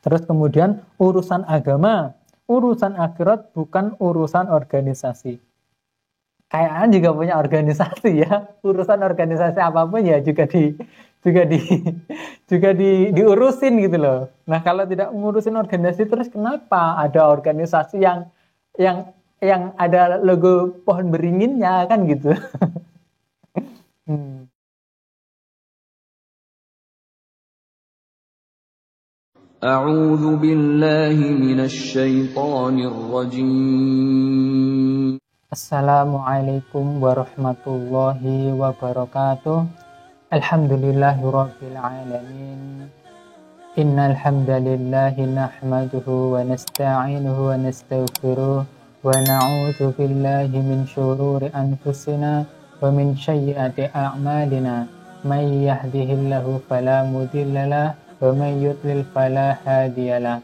Terus kemudian urusan agama, urusan akhirat bukan urusan organisasi. Kayaknya juga punya organisasi ya. Urusan organisasi apapun ya juga di diurusin gitu loh. Nah, kalau tidak ngurusin organisasi terus kenapa ada organisasi yang yang ada logo pohon beringinnya kan gitu. Hmm. أعوذ بالله من الشيطان الرجيم. Assalamualaikum warahmatullahi wabarakatuh. Alhamdulillahirabbil alamin. Innal hamdalillahi nahmaduhu wa nasta'inuhu wa nastaghfiruh wa na'udzu billahi min syururi anfusina wa min sayyiati a'malina. May yahdihillahu fala mudhillalah wa may yudlil fala hadiyalah.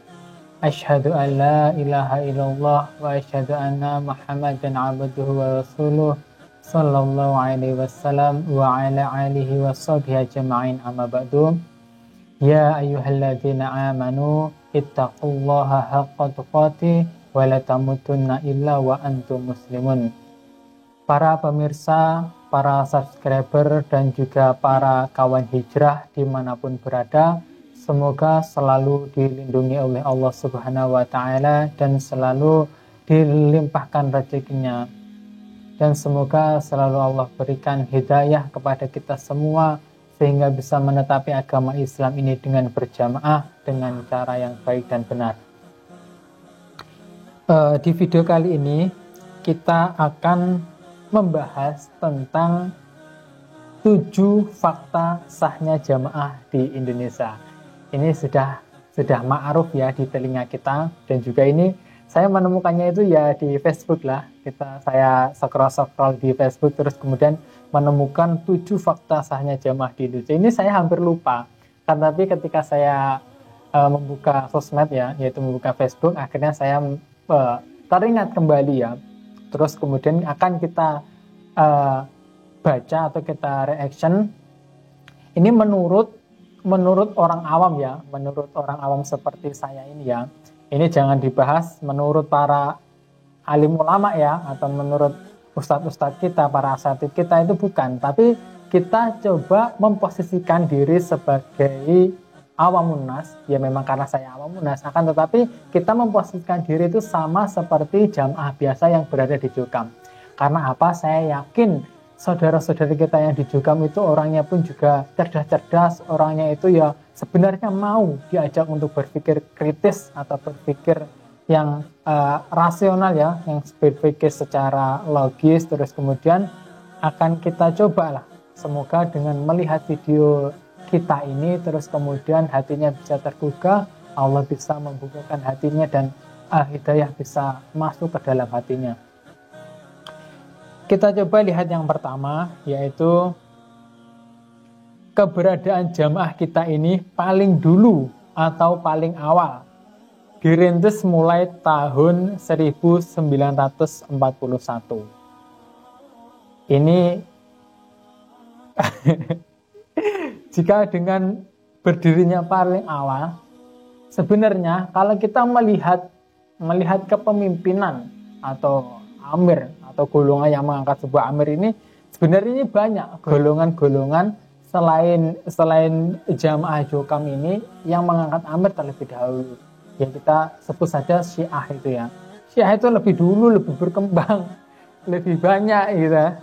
Asyhadu an la ilaha illallah wa asyhadu anna Muhammadan abduhu wa rasuluh sallallahu alaihi wasallam wa ala alihi washabihi ajma'in amma ba'du. Ya ayyuhalladzina amanu ittaqullaha haqqa tuqatih wa la tamutunna illa wa antum muslimun. Para pemirsa, para subscriber dan juga para kawan hijrah dimanapun berada, semoga selalu dilindungi oleh Allah Subhanahu wa Ta'ala dan selalu dilimpahkan rezekinya. Dan semoga selalu Allah berikan hidayah kepada kita semua sehingga bisa menetapi agama Islam ini dengan berjamaah dengan cara yang baik dan benar. Di video kali ini kita akan membahas tentang 7 fakta sahnya jamaah di Indonesia. Ini sudah ma'ruf ya di telinga kita, dan juga ini saya menemukannya itu ya di Facebook lah. Saya scroll di Facebook terus kemudian menemukan 7 fakta sahnya jamaah di Indonesia. Ini saya hampir lupa. Tapi ketika saya membuka sosmed ya, yaitu membuka Facebook, akhirnya saya teringat kembali ya. Terus kemudian akan kita baca atau kita reaction. Ini menurut orang awam ya, menurut orang awam seperti saya ini ya. Ini jangan dibahas menurut para alim ulama ya, atau menurut ustadz-ustadz kita, para asatidz kita, itu bukan. Tapi kita coba memposisikan diri sebagai awamun nas, ya memang karena saya awamun nas, akan tetapi kita memposisikan diri itu sama seperti jamaah biasa yang berada di Jokam. Karena apa? Saya yakin saudara-saudari kita yang di Jokam itu orangnya pun juga cerdas-cerdas, orangnya itu ya sebenarnya mau diajak untuk berpikir kritis atau berpikir yang rasional ya, yang berpikir secara logis. Terus kemudian akan kita cobalah, semoga dengan melihat video kita ini terus kemudian hatinya bisa tergugah, Allah bisa membukakan hatinya dan hidayah bisa masuk ke dalam hatinya. Kita coba lihat yang pertama, yaitu keberadaan jamaah kita ini paling dulu atau paling awal dirintis mulai tahun 1941. Ini jika dengan berdirinya paling awal, sebenarnya kalau kita melihat kepemimpinan atau amir atau golongan yang mengangkat sebuah amir ini, sebenarnya ini banyak golongan-golongan selain jamaah Jokam ini yang mengangkat amir terlebih dahulu. Ya kita sebut saja Syiah itu ya. Syiah itu lebih dulu, lebih berkembang, lebih banyak gitu.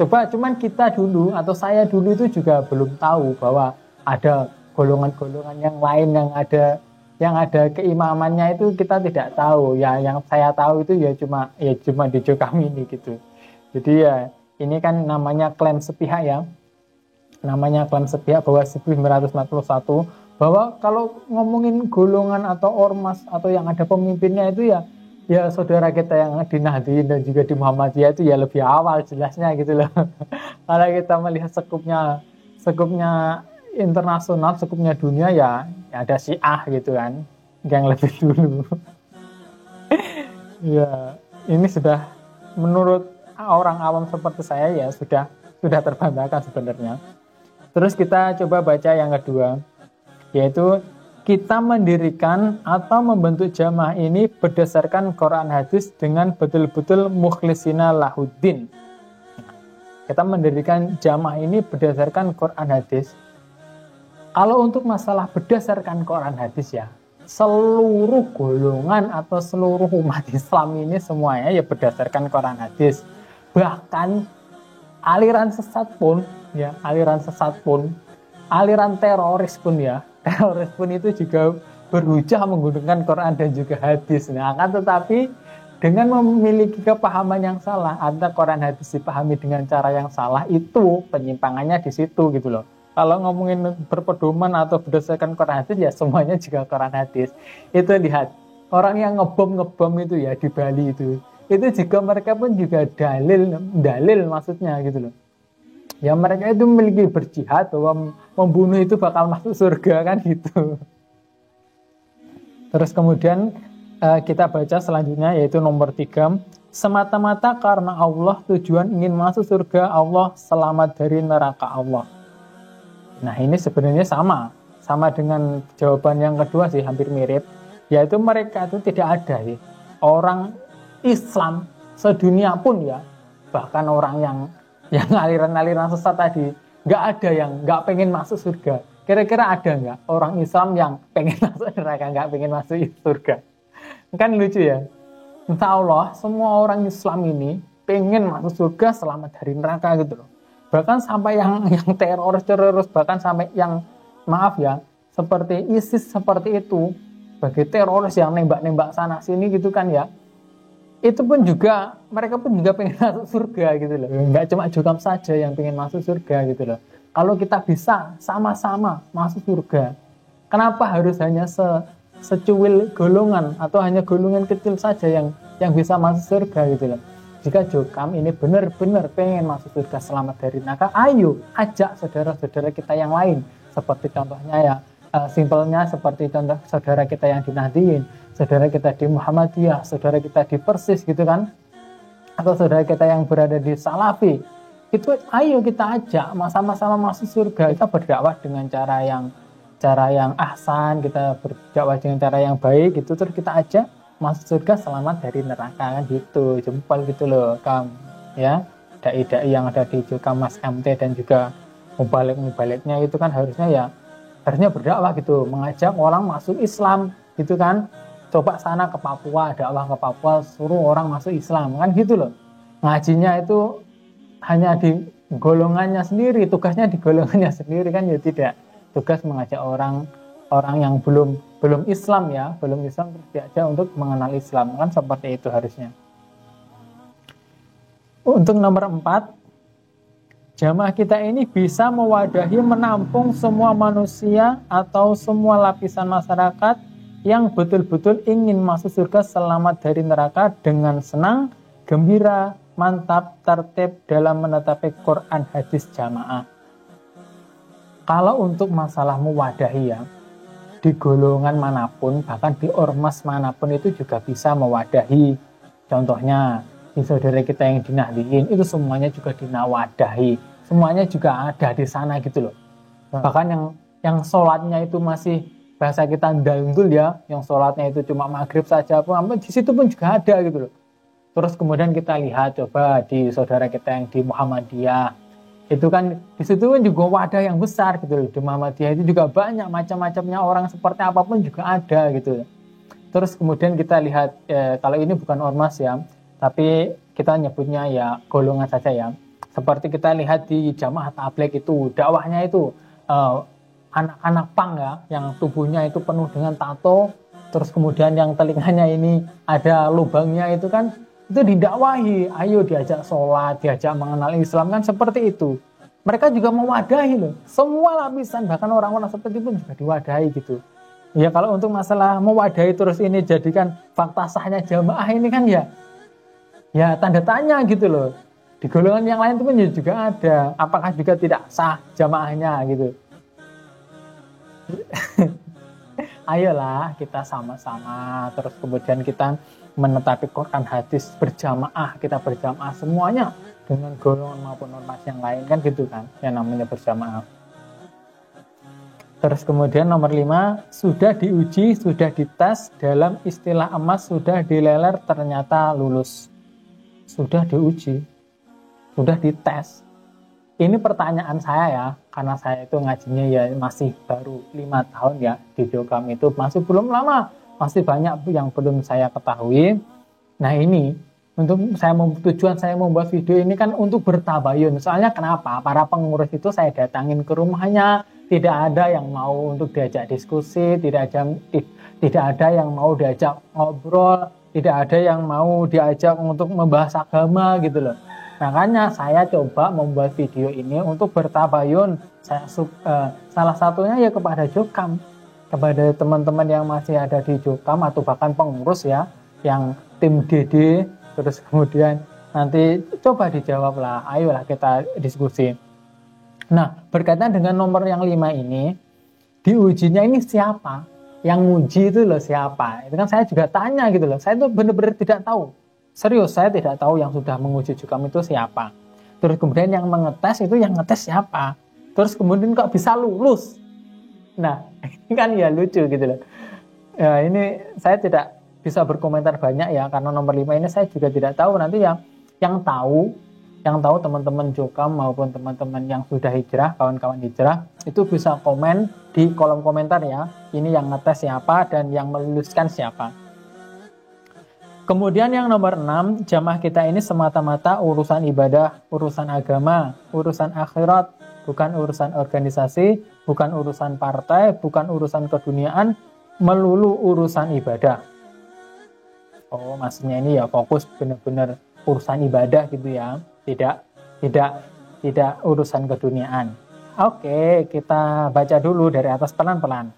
Cuman kita dulu atau saya dulu itu juga belum tahu bahwa ada golongan-golongan yang lain yang ada keimamannya, itu kita tidak tahu ya. Yang saya tahu itu ya cuma di Jokam ini gitu. Jadi ya ini kan namanya klaim sepihak ya. Namanya klaim sepihak bahwa 1941, bahwa kalau ngomongin golongan atau ormas atau yang ada pemimpinnya itu ya saudara kita yang di Nahdliyin dan juga di Muhammadiyah itu ya lebih awal jelasnya gitu loh. Kalau kita melihat sekupnya internasional, sekupnya dunia ya ada Syiah gitu kan, yang lebih dulu. Ya, ini sudah menurut orang awam seperti saya ya sudah terbantahkan sebenarnya. Terus kita coba baca yang kedua, yaitu kita mendirikan atau membentuk jamaah ini berdasarkan Quran hadis dengan betul-betul mukhlisina lahuddin. Kita mendirikan jamaah ini berdasarkan Quran hadis. Kalau untuk masalah berdasarkan Quran hadis ya, seluruh golongan atau seluruh umat Islam ini semuanya ya berdasarkan Quran hadis. Bahkan aliran sesat pun, aliran teroris pun ya, teroris pun itu juga berhujah menggunakan Quran dan juga hadis. Nah, akan tetapi dengan memiliki kepahaman yang salah, ada Quran hadis dipahami dengan cara yang salah, itu penyimpangannya di situ gitu loh. Kalau ngomongin berpedoman atau berdasarkan Quran hadis ya semuanya juga Quran hadis. Itu lihat orang yang ngebom itu ya di Bali itu juga mereka pun juga dalil maksudnya gitu loh. Ya mereka itu memiliki berjihad bahwa membunuh itu bakal masuk surga kan gitu. Terus kemudian kita baca selanjutnya yaitu nomor 3. Semata-mata karena Allah, tujuan ingin masuk surga Allah, selamat dari neraka Allah. Nah ini sebenarnya sama dengan jawaban yang kedua sih, hampir mirip. Yaitu mereka itu tidak ada sih orang Islam sedunia pun ya, bahkan orang yang aliran-aliran sesat tadi, nggak ada yang nggak pengen masuk surga. Kira-kira ada nggak orang Islam yang pengen masuk neraka, nggak pengen masuk surga? Kan lucu ya. Insya Allah semua orang Islam ini pengen masuk surga, selamat dari neraka gitu loh. Bahkan sampai yang teroris, bahkan sampai yang maaf ya, seperti ISIS seperti itu, bagi teroris yang nembak-nembak sana sini gitu kan ya, itu pun juga mereka pun juga pengen masuk surga gitu loh. Nggak cuma Jokam saja yang pengen masuk surga gitu loh. Kalau kita bisa sama-sama masuk surga, kenapa harus hanya secuil golongan atau hanya golongan kecil saja yang bisa masuk surga gitu loh. Jika Jokam ini benar-benar pengen masuk surga, selamat dari neraka, ayo ajak saudara-saudara kita yang lain. Seperti contohnya ya, simpelnya seperti contoh saudara kita yang di Nahdliyin, saudara kita di Muhammadiyah, saudara kita di Persis gitu kan, atau saudara kita yang berada di Salafi. Itu ayo kita ajak sama-sama masuk surga. Kita berdakwah dengan cara yang ahsan, kita berdakwah dengan cara yang baik gitu, terus kita ajak masuk surga, selamat dari neraka kan gitu. Jempol gitu loh Kam ya, dai-dai yang ada di Jokam Mas MT dan juga mubalik-mubaliknya itu kan harusnya berdakwah gitu, mengajak orang masuk Islam gitu kan. Coba sana ke Papua, dakwah ke Papua, suruh orang masuk Islam kan gitu loh. Ngajinya itu hanya di golongannya sendiri, tugasnya di golongannya sendiri kan ya tidak. Tugas mengajak orang yang belum Islam ya, belum Islam terus diajak untuk mengenal Islam, kan seperti itu harusnya. Untuk nomor 4, jamaah kita ini bisa mewadahi, menampung semua manusia atau semua lapisan masyarakat yang betul-betul ingin masuk surga, selamat dari neraka dengan senang, gembira, mantap, tertib dalam menetapi Quran hadis jamaah. Kalau untuk masalah mewadahi ya, di golongan manapun, bahkan di ormas manapun itu juga bisa mewadahi. Contohnya, di saudara kita yang di Nahdliyin, itu semuanya juga dinawadahi. Semuanya juga ada di sana gitu loh. Bahkan yang sholatnya itu masih, bahasa kita ndandul ya, yang sholatnya itu cuma maghrib saja, di situ pun juga ada gitu loh. Terus kemudian kita lihat coba di saudara kita yang di Muhammadiyah, itu kan di situ kan juga wadah yang besar gitu loh. Di Muhammadiyah itu juga banyak macam-macamnya orang, seperti apapun juga ada gitu. Terus kemudian kita lihat kalau ini bukan ormas ya, tapi kita nyebutnya ya golongan saja ya. Seperti kita lihat di jamaah tabligh itu, dakwahnya itu anak-anak pang ya, yang tubuhnya itu penuh dengan tato, terus kemudian yang telinganya ini ada lubangnya itu kan, itu didakwahi, ayo diajak sholat, diajak mengenal Islam kan seperti itu. Mereka juga mewadahi loh, semua lapisan, bahkan orang-orang seperti itu pun juga diwadahi gitu. Ya kalau untuk masalah mewadahi terus ini jadikan fakta sahnya jamaah ini kan ya tanda tanya gitu loh. Di golongan yang lain itu pun juga ada, apakah juga tidak sah jamaahnya gitu. Ayolah kita sama-sama, terus kemudian kita menetapi Quran hadis berjamaah, kita berjamaah semuanya dengan golongan maupun ormas yang lain kan gitu kan, yang namanya berjamaah. Terus kemudian nomor 5, sudah diuji, sudah dites, dalam istilah emas sudah dileler ternyata lulus. Sudah diuji, sudah dites. Ini pertanyaan saya ya, karena saya itu ngajinya ya masih baru 5 tahun ya di Jokam itu, masih belum lama, masih banyak yang belum saya ketahui. Nah ini, tujuan saya membuat video ini kan untuk bertabayun. Soalnya kenapa? Para pengurus itu saya datangin ke rumahnya, tidak ada yang mau untuk diajak diskusi, tidak ada yang mau diajak ngobrol, tidak ada yang mau diajak untuk membahas agama gitu loh. Makanya saya coba membuat video ini untuk bertabayun. Salah satunya ya kepada Jokam, kepada teman-teman yang masih ada di Jokam atau bahkan pengurus ya, yang tim DD, terus kemudian nanti coba dijawab lah, ayolah kita diskusi. Nah, berkaitan dengan nomor yang 5 ini, diujinya ini siapa? Yang nguji itu loh siapa? Itu kan saya juga tanya gitu loh. Saya itu benar-benar tidak tahu. Serius, saya tidak tahu yang sudah menguji Jokam itu siapa. Terus kemudian yang mengetes itu yang ngetes siapa? Terus kemudian kok bisa lulus? Nah, ini kan ya lucu gitu loh. Ya, ini saya tidak bisa berkomentar banyak ya, karena nomor 5 ini saya juga tidak tahu. Nanti yang tahu teman-teman Jokam maupun teman-teman yang sudah hijrah, kawan-kawan hijrah, itu bisa komen di kolom komentar ya, ini yang ngetes siapa dan yang meluluskan siapa. Kemudian yang nomor 6, jamaah kita ini semata-mata urusan ibadah, urusan agama, urusan akhirat, bukan urusan organisasi, bukan urusan partai, bukan urusan keduniaan, melulu urusan ibadah. Oh, maksudnya ini ya fokus benar-benar urusan ibadah gitu ya. Tidak urusan keduniaan. Oke, kita baca dulu dari atas pelan-pelan.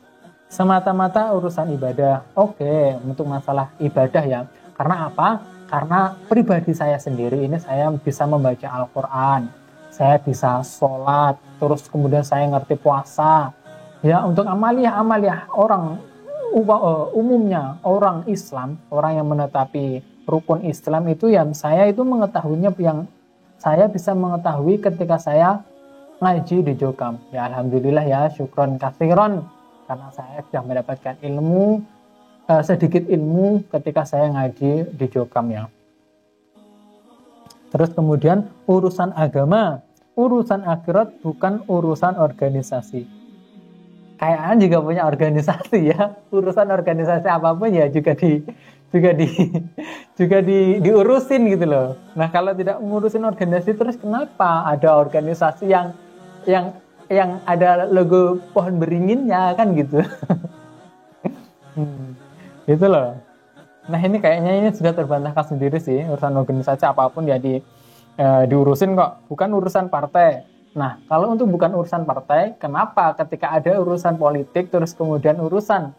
Semata-mata urusan ibadah. Oke, untuk masalah ibadah ya. Karena apa? Karena pribadi saya sendiri ini saya bisa membaca Al-Quran, saya bisa sholat, terus kemudian saya ngerti puasa. Ya, untuk amaliyah orang umumnya orang Islam, orang yang menetapi rukun Islam itu ya saya itu mengetahuinya yang saya bisa mengetahui ketika saya ngaji di Jokam. Ya alhamdulillah ya, syukron katsiron, karena saya sudah mendapatkan ilmu, sedikit ilmu ketika saya ngaji di Jokam ya. Terus kemudian urusan agama, urusan akhirat, bukan urusan organisasi. Kayaknya juga punya organisasi ya, urusan organisasi apapun ya juga diurusin gitu loh. Nah kalau tidak ngurusin organisasi, terus kenapa ada organisasi yang ada logo pohon beringinnya kan gitu. Gitu loh. Nah ini kayaknya ini sudah terbantahkan sendiri sih, urusan organisasi apapun ya diurusin kok, bukan urusan partai. Nah kalau untuk bukan urusan partai, kenapa ketika ada urusan politik terus kemudian urusan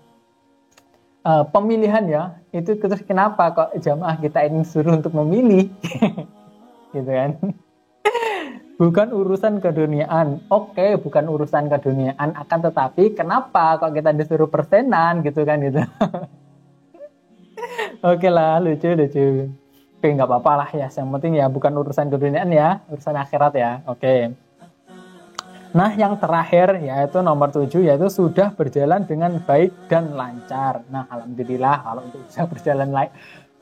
pemilihan ya, itu terus kenapa kok jamaah kita ini suruh untuk memilih gitu kan. Bukan urusan keduniaan. Oke, bukan urusan keduniaan, akan tetapi kenapa kok kita disuruh persenan gitu kan gitu. Oke lah, lucu. Oke, nggak apa-apa lah ya, yang penting ya bukan urusan keduniaan ya, urusan akhirat ya. Oke. Nah, yang terakhir yaitu nomor 7, yaitu sudah berjalan dengan baik dan lancar. Nah, alhamdulillah kalau untuk bisa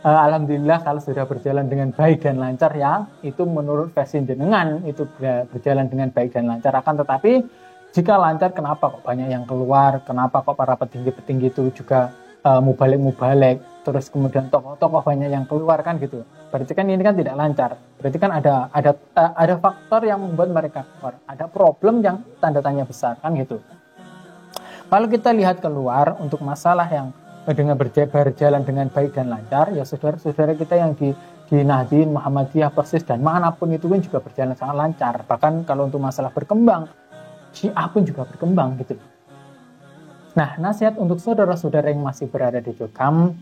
alhamdulillah kalau sudah berjalan dengan baik dan lancar ya, itu menurut versi jenengan itu berjalan dengan baik dan lancar. Akan tetapi jika lancar, kenapa kok banyak yang keluar? Kenapa kok para petinggi-petinggi itu juga mubalek, terus kemudian tokoh-tokoh banyak yang keluar kan gitu. Berarti kan ini kan tidak lancar. Berarti kan ada faktor yang membuat mereka keluar. Ada problem yang tanda tanya besar kan gitu. Kalau kita lihat keluar untuk masalah yang dengan berjalan dengan baik dan lancar, ya saudara-saudara kita yang di Nahdien, Muhammadiyah, Persis dan manapun itu pun juga berjalan sangat lancar. Bahkan kalau untuk masalah berkembang, Syiah pun juga berkembang gitu. Nah, nasihat untuk saudara-saudara yang masih berada di Jokam,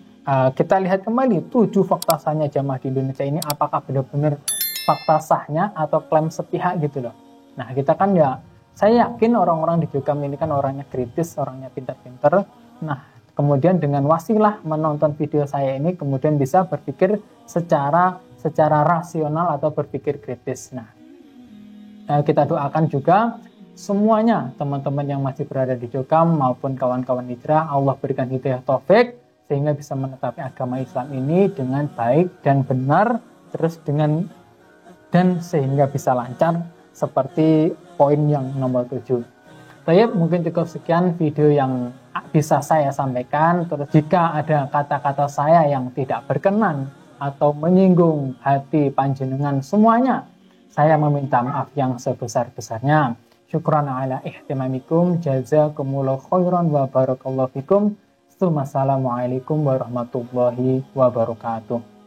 kita lihat kembali 7 fakta sahnya jamaah di Indonesia ini, apakah benar-benar fakta sahnya atau klaim sepihak gitu loh. Nah, kita kan ya, saya yakin orang-orang di Jokam ini kan orangnya kritis, orangnya pintar-pintar. Nah, kemudian dengan wasilah menonton video saya ini, kemudian bisa berpikir secara rasional atau berpikir kritis. Nah, kita doakan juga semuanya teman-teman yang masih berada di Jokam maupun kawan-kawan hijrah, Allah berikan hidayah taufik sehingga bisa menetapi agama Islam ini dengan baik dan benar, terus dan sehingga bisa lancar seperti poin yang nomor 7. Baik, mungkin cukup sekian video yang bisa saya sampaikan. Terus jika ada kata-kata saya yang tidak berkenan atau menyinggung hati panjenengan semuanya, saya meminta maaf yang sebesar-besarnya. Syukran ala ihtimamikum, jazakumullahu khairan wa barakallahu fikum. Assalamualaikum warahmatullahi wabarakatuh.